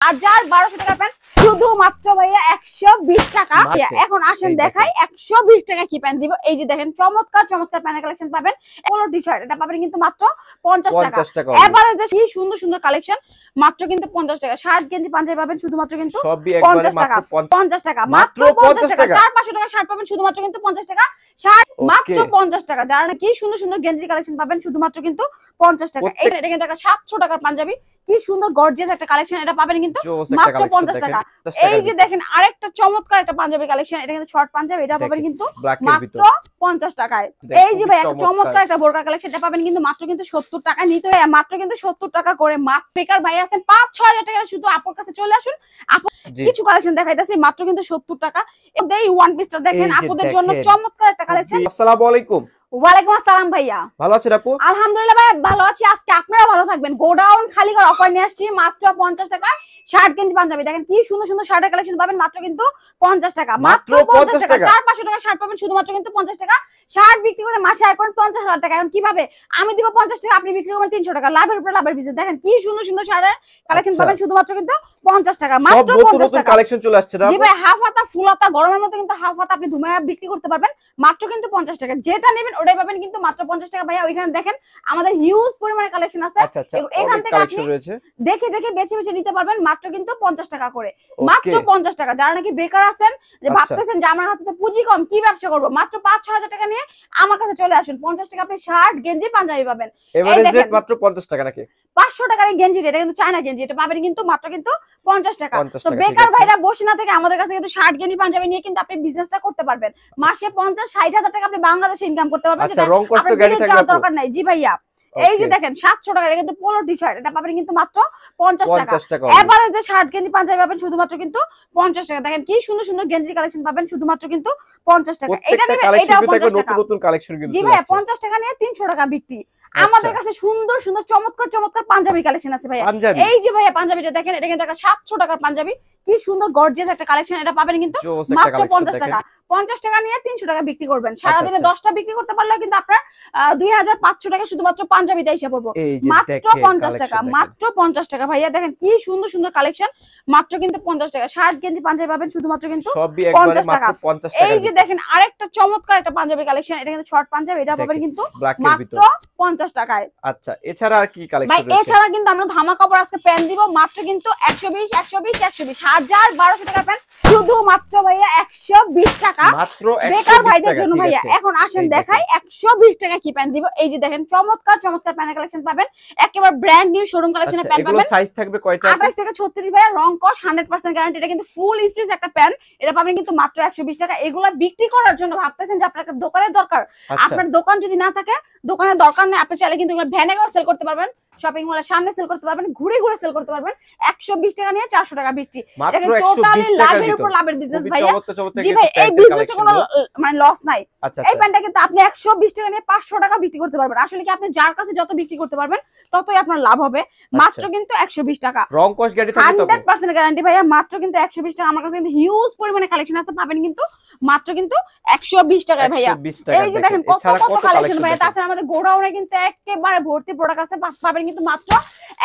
1200 টাকা প্যান্ট শুধুমাত্র ভাইয়া 120 টাকা। এখন আসেন দেখাই 120 টাকা কি প্যান্ট দিব। এই যে দেখেন চমৎকার চমৎকার প্যান্ট কালেকশন পাবেন। পোলো টি-শার্ট এটা পাবেন কিন্তু মাত্র 50 টাকা। এবারে যে কি সুন্দর সুন্দর কালেকশন মাত্র কিন্তু 50 টাকা। শার্ট গেঞ্জি পাঞ্জাবি পাবেন শুধুমাত্র কিন্তু 50 টাকা। 50 টাকা মাত্র 50 টাকা। 400 টাকা শার্ট পাবেন শুধুমাত্র কিন্তু 50 টাকা। শার্ট মাত্র 50 টাকা। যারা কি সুন্দর সুন্দর গেঞ্জি কালেকশন পাবেন শুধুমাত্র কিন্তু 50 টাকা। এটা কিন্তু 700 টাকার পাঞ্জাবি, কি সুন্দর গর্জিয়াস একটা কালেকশন, এটা পাবেন কিন্তু মাত্র 50 টাকা। এই যে দেখেন আরেকটা চমৎকার একটা পাঞ্জাবি কালেকশন, এটা কিন্তু শর্ট পাঞ্জাবি, এটা পাবেন কিন্তু মাত্র 50 টাকায়। এই যে ভাই চমৎকার একটা বোরকা কালেকশন, এটা পাবেন কিন্তু মাত্র কিন্তু 70 টাকা। নিতে মাত্র কিন্তু 70 টাকা করে। মাত্র বেকার ভাই আছেন 5-6 হাজার টাকা, শুধু আপুর কাছে চলে আসুন। আপু কিছু কালেকশন দেখাইতাছি মাত্র কিন্তু 70 টাকা। এই ওয়ান পিসটা দেখেন আপুদের জন্য চমৎকার একটা কালেকশন। আসসালামু আলাইকুম। ওয়ালাইকুম আসসালাম ভাইয়া, ভালো আছেন আপু? আলহামদুলিল্লাহ ভাই ভালো আছি। আজকে আপনারা ভালো থাকবেন। গোডাউন খালি করার অফার নিয়ে আসছি মাত্র 50 টাকা। শার্ট গেঞ্জি পাঞ্জাবি দেখেন কি সুন্দর সুন্দর শার্টের কালেকশন পাবেন মাত্র কিন্তু 50 টাকা। মাত্র 50 টাকা। 400 টাকা শার্ট পাবেন শুধুমাত্র কিন্তু 50 টাকা। শার্ট বিক্রি করে মাসে আয় করেন 50,000 টাকা। এখন কিভাবে আমি দিব 50 টাকা, আপনি বিক্রি করবেন 300 টাকা। লাভের উপরে লাভের বিজনেস। দেখেন কি সুন্দর সুন্দর শার্টের কালেকশন পাবেন শুধুমাত্র কিন্তু 50 টাকা। মাত্র 50 টাকা কালেকশন চলে আসছে না জি ভাই। হাফ হাতা ফুল হাতা গরমের মধ্যে কিন্তু হাফ হাতা আপনি ধুমায়া বিক্রি করতে পারবেন মাত্র কিন্তু 50 টাকা। যেটা নেবেন ওটাই পাবেন কিন্তু মাত্র 50 টাকা। ভাইয়া ওইখানে দেখেন আমাদের হিউজ পরিমাণে কালেকশন আছে। এখান থেকে আপনি দেখে দেখে বেছে বেছে নিতে পারবেন মাত্র কিন্তু 50 টাকা করে। মাত্র 50 টাকা। যারা নাকি বেকার আছেন, যে ভাবতেছেন যে আমার হাতে তো পুঁজি কম, কি ব্যবসা করব, মাত্র 5-6 হাজার টাকা নিয়ে আমার কাছে চলে আসুন। 50 টাকা আপনি শার্ট গেঞ্জি পাঞ্জাবি পাবেন। এভারেজ রেট মাত্র 50 টাকা নাকি? 500 টাকার গেঞ্জি, এটা কিন্তু চায়না গেঞ্জি, এটা পাবেন কিন্তু মাত্র কিন্তু 50 টাকা। তো বেকার ভাইরা বসে না থেকে আমাদের কাছে কিন্তু শার্ট গেঞ্জি পাঞ্জাবি নিয়ে কিন্তু আপনি বিজনেসটা করতে পারবেন। মাসে 50-60 হাজার টাকা আপনি বাংলাদেশে ইনকাম করতে পারবেন। আচ্ছা, রং কষ্ট গাড়ি থাকবে দরকার নাই জি ভাইয়া। এই যে দেখেন 700 টাকা, এটা কিন্তু পোলো টি-শার্ট, এটা পাবেন কিন্তু মাত্র 50 টাকা। এবারে যে শার্ট গেঞ্জি পাঞ্জাবি পাবেন শুধুমাত্র কিন্তু 50 টাকা। দেখেন কি সুন্দর সুন্দর গেঞ্জি কালেকশন পাবেন শুধুমাত্র কিন্তু 50 টাকা। এটা নেবেন, এটাও 50 টাকা। নতুন নতুন কালেকশন কিন্তু জি ভাইয়া 50 টাকা নিয়ে 300 টাকা বিক্রি। আমাদের কাছে সুন্দর সুন্দর চমৎকার চমৎকার পাঞ্জাবি কালেকশন আছে ভাইয়া। এই যে ভাইয়া পাঞ্জাবিটা দেখেন, এটা কিন্তু 700 টাকার পাঞ্জাবি, কি সুন্দর গর্জিয়াস একটা কালেকশন, এটা পাবেন কিন্তু মাত্র 50 টাকা। 50 টাকা নিয়ে 300 টাকা বিক্রি করবেন। সারাদিনে 10টা বিক্রি করতে পারলে কিন্তু আপনার 2500 টাকা শুধুমাত্র পাঞ্জাবিতে এসে পড়বো। মাত্র 50 টাকা। মাত্র 50 টাকা ভাইয়া। দেখেন কি সুন্দর সুন্দর কালেকশন মাত্র কিন্তু 50 টাকা। শার্ট গেঞ্জি পাঞ্জাবি পাবেন শুধুমাত্র কিন্তু 50 টাকা। এই যে দেখেন আরেকটা চমৎকার একটা পাঞ্জাবি কালেকশন, এটা কিন্তু শর্ট পাঞ্জাবি, এটা পাবেন কিন্তু মাত্র 50 টাকায়। আচ্ছা, এছাড়া আর কি কালেকশন রয়েছে? এছাড়া কিন্তু আমরা ধামাকা অফার আজকে প্যান্ট দিব মাত্র কিন্তু 120 120 120 1200 টাকা প্যান্ট শুধুমাত্র ভাইয়া 120 টাকা। মাত্র বেকার ভাইদের জন্য ভাইয়া। এখন আসেন দেখাই 120 টাকা কি প্যান্ট দিব। এই যে দেখেন চমৎকার চমৎকার প্যান্ট কালেকশন পাবেন, একেবারে ব্র্যান্ড নিউ শোরুম কালেকশনের প্যান্ট পাবেন। এগুলো সাইজ থাকবে কয়টা? 28 থেকে 36 ভাইয়া। রং কস 100% গ্যারান্টি। এটা কিন্তু ফুল স্টিচ একটা প্যান্ট, এটা পাবেন কিন্তু মাত্র 120 টাকা। এগুলো বিক্রি করার জন্য ভাবতেছেন যে আপনার দোকানের দরকার, আপনার দোকান যদি না থাকে, দোকানের দরকার নেই, আপনি চাইলে কিন্তু এগুলো ভ্যানে করে সেল করতে পারবেন, শপিং মলের সামনে সেল করতে পারবেন, ঘুরে ঘুরে সেল করতে পারবেন। 120 টাকা নিয়ে 400 টাকা বিক্রি। মাত্র 120 টাকা লাভের উপর লাভের বিজনেস ভাইয়া। জি ভাই, এই বিজনেসে কোনো মানে লস নাই। এই প্যান্টটা কিন্তু আপনি 120 টাকা নিয়ে 500 টাকা বিক্রি করতে পারবেন। আসলে কি আপনি যার কাছে যত বিক্রি করতে পারবেন ততই আপনার লাভ হবে। মাত্র কিন্তু 120 টাকা। রং কস গ্যারান্টি থাকবে তো? 100% গ্যারান্টি ভাইয়া। মাত্র কিন্তু 120 টাকা। আমার কাছে কিন্তু হিউজ পরিমাণে কালেকশন আছে, পাবেন কিন্তু মাত্র কিন্তু 120 টাকায় ভাইয়া। এই যে দেখেন কত কত কালেকশন ভাইয়া। তাছাড়া আমাদের গোডাউনে কিন্তু একেবারে ভর্তি প্রোডাক্ট আছে, পাবেন কিন্তু মাত্র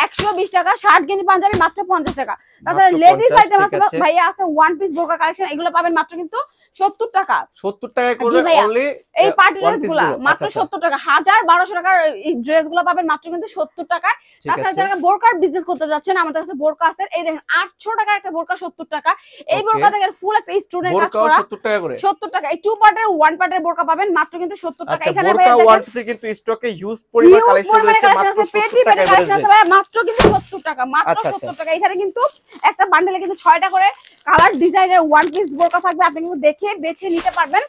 120 টাকা। শার্ট গেঞ্জি পাঞ্জাবি মাত্র 50 টাকা। তাছাড়া লেডিস আইটেম আছে ভাইয়া, আছে ওয়ান পিস বোরকা কালেকশন, এগুলো পাবেন মাত্র কিন্তু 70 টাকা। 70 টাকা করে অনলি এই পার্টি ড্রেসগুলো মাত্র 70 টাকা। 1200 টাকার এই ড্রেসগুলো পাবেন মাত্র কিন্তু 70 টাকায়। তাছাড়া যারা বোরকার বিজনেস করতে যাচ্ছেন, আমাদের কাছে বোরকা আছে। এই দেখেন 800 টাকার একটা বোরকা 70 টাকা। এই বোরকা দেখেন ফুল একটা স্টুডেন্ট কাজ করা 70 টাকা করে। 70 টাকা। এই টু পার্টের ওয়ান পার্টের বোরকা পাবেন মাত্র কিন্তু 70 টাকা। এখানে ভাইয়া বোরকা ওয়ান পিসে কিন্তু স্টকে হিউজ পরিমাণ কালেকশন রয়েছে মাত্র 70 টাকা এভারেজ। মাত্র কিন্তু 70 টাকা। মাত্র 70 টাকা। এখানে কিন্তু একটা বান্ডেলে কিন্তু 6টা করে কালার ডিজাইনের ওয়ান পিস বোরকা থাকবে, আপনি কিন্তু দেখে বেছে নিতে পারবেন।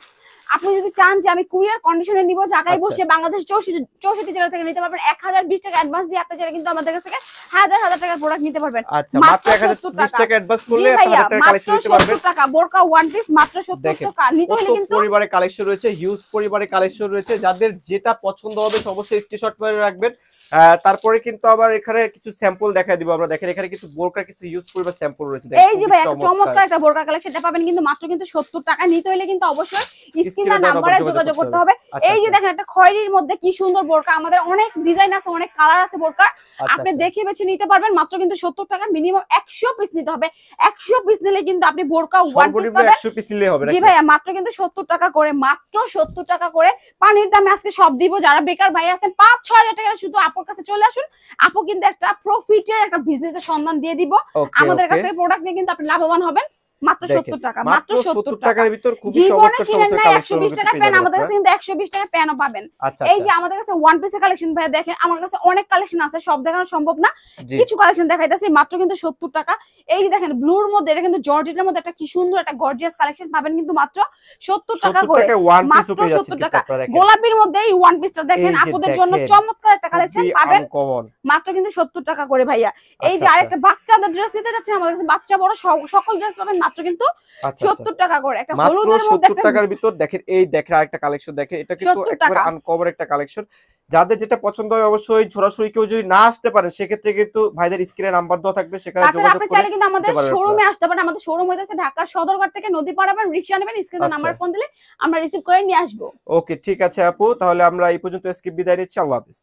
আপনি যদি চান যে আমি কুরিয়ার কন্ডিশনে নিব, জায়গায় বসে বাংলাদেশ 64 জেলা থেকে নিতে পারবেন। 1020 টাকা অ্যাডভান্স দিয়ে আপনি চাইলে কিন্তু আমাদের কাছ থেকে হাজার হাজার টাকার প্রোডাক্ট নিতে পারবেন। আচ্ছা, মাত্র 1020 টাকা অ্যাডভান্স করলে 1000 টাকা কালেকশন নিতে পারবেন। 70 টাকা বোরকা ওয়ান পিস মাত্র 70 টাকা। নিতে হলে কিন্তু পরিবারে কালেকশন রয়েছে, হিউজ পরিবারে কালেকশন রয়েছে। যাদের যেটা পছন্দ হবে অবশ্যই স্ক্রিনশট করে রাখবেন। তারপরে কিন্তু আবার এখানে কিছু স্যাম্পল দেখাই দিব আমরা। দেখেন এখানে কিন্তু বোরকার কিছু হিউজ পরিমাণ স্যাম্পল রয়েছে। এই যে ভাই একটা চমৎকার একটা বোরকা কালেকশন, এটা পাবেন কিন্তু মাত্র কিন্তু 70 টাকা। নিতে হলে কিন্তু অবশ্যই স্ক্রিনের নাম্বারে যোগাযোগ করতে হবে। এই যে দেখেন একটা খয়েরির মধ্যে কি সুন্দর বোরকা, আমাদের অনেক ডিজাইন আছে, অনেক কালার আছে বোরকা, আপনি দেখে বেছে নিতে পারবেন মাত্র কিন্তু 70 টাকা, মিনিমাম 100 পিস নিতে হবে। 100 পিস নিলে কিন্তু আপনি বোরকা ওয়ান পিস সর্বনিম্ন পাবেন। 100 পিস নিলে হবে জি নাকি? ভাইয়া মাত্র কিন্তু 70 টাকা করে, মাত্র 70 টাকা করে। পানির দামে আজকে সব দিব। যারা বেকার ভাই আছেন 5-6 হাজার টাকা শুধু আপুর কাছে চলে আসুন, আপু কিন্তু একটা প্রফিটের একটা বিজনেসের সন্ধান দিয়ে দিব। আমাদের কাছে প্রোডাক্ট নিয়ে কিন্তু আপনি লাভবান হবেন। মাত্র 70 টাকা, মাত্র 70 টাকার ভিতর খুবই জীবনে চমৎকার কিনেন চমৎকার না কালেকশন 120 টাকা পেন, আমাদের কাছে কিন্তু 120 টাকা পেনও পাবেন। আচ্ছা এই যে আমাদের কাছে ওয়ান পিসের কালেকশন ভাই দেখেন, আমার কাছে অনেক কালেকশন আছে, সব দেখানো সম্ভব না, কিছু কালেকশন দেখাইতেছি মাত্র কিন্তু 70 টাকা। এই যে দেখেন ব্লুর মধ্যে, এটা কিন্তু জর্জেটের মধ্যে একটা কি সুন্দর একটা গর্জিয়াস কালেকশন পাবেন কিন্তু মাত্র 70 টাকা করে, মাত্র 70 টাকা। গোলাপির মধ্যে এই ওয়ান পিসটা দেখেন, আপুদের জন্য চমৎকার একটা কালেকশন পাবেন মাত্র কিন্তু 70 টাকা করে ভাইয়া। এই যে আরেকটা বাচ্চাদের ড্রেস নিতে যাচ্ছেন, আমাদের কাছে বাচ্চা বড় সকল ড্রেস পাবেন মাত্র কিন্তু 70 টাকা করে। একটা হলুদের মধ্যে 70 টাকার ভিতর দেখেন, এই দেখেন আরেকটা কালেকশন দেখেন, এটা কিন্তু একবারে আনকমন একটা কালেকশন। যাদের যেটা পছন্দ হয় অবশ্যই সরাসরি কেউ যদি না আসতে পারেন সেক্ষেত্রে কিন্তু ভাইদের স্ক্রিনে নাম্বার দেওয়া থাকবে, সেখানে যোগাযোগ করে চাইলে কিন্তু আমাদের শোরুমে আসতে পারেন। আমাদের শোরুম হইতাছে ঢাকা সদরঘাট থেকে নদীপাড়া, রিকশা নেবেন, স্ক্রিনে নাম্বার ফোন দিলে আমরা রিসিভ করে নিয়ে আসবো। ওকে ঠিক আছে আপু, তাহলে আমরা এই পর্যন্ত আজকে বিদায় নিচ্ছি। আল্লাহ হাফেজ।